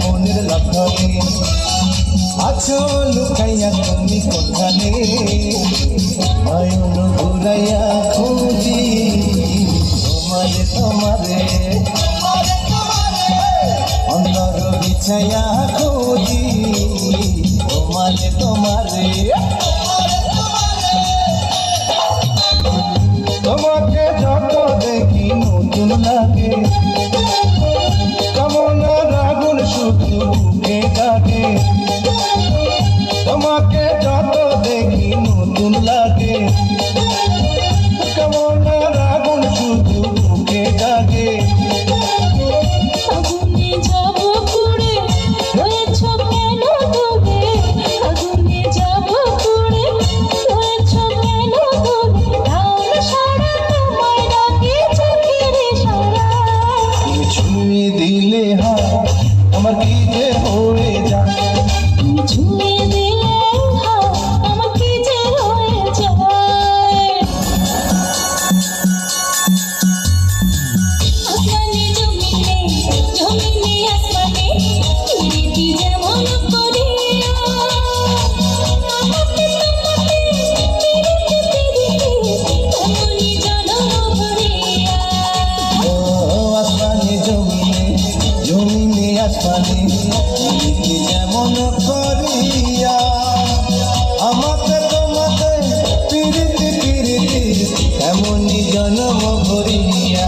মনের লক্ষণে আছো লুকাইয়া তুমি কোথানে নয়ন ঘুরাইয়া খুঁজি তোমারে তোমারে অন্তর বিছাইয়া খুঁজি তোমারে তোমারে তোমাকে যত দেখি নতুন লাগে কামনার আগুন শুধু বুকে ডাকে তোমাকে যত দেখি নতুন লাগে কামনার আগুন শুধু বুকে ডাকে আগুনে যাব পুড়ে রয়েছ কেন দূরে আগুনে যাব পুড়ে রয়েছ কেন দূরে তার সারা তোমায় ডাকে চোখের সারা তুমি ছুঁয়ে দিলে হাত আমার কি যে হয়ে যায় তুমি ছুঁয়ে দিলে হাত আমার কি যে হয়ে যায় আসমানে জমিনে জমিনে আসমানে প্রীতি যেমন করিয়া আমাকে তোমাকে প্রীতি তেমনি জনম ভরিয়া ও আসমানে জমিনে জমিনে আসমানে প্রীতি যেমন করিয়া আমাকে তোমাকে প্রীতি প্রীতি এমনই জন্ম ভরিয়া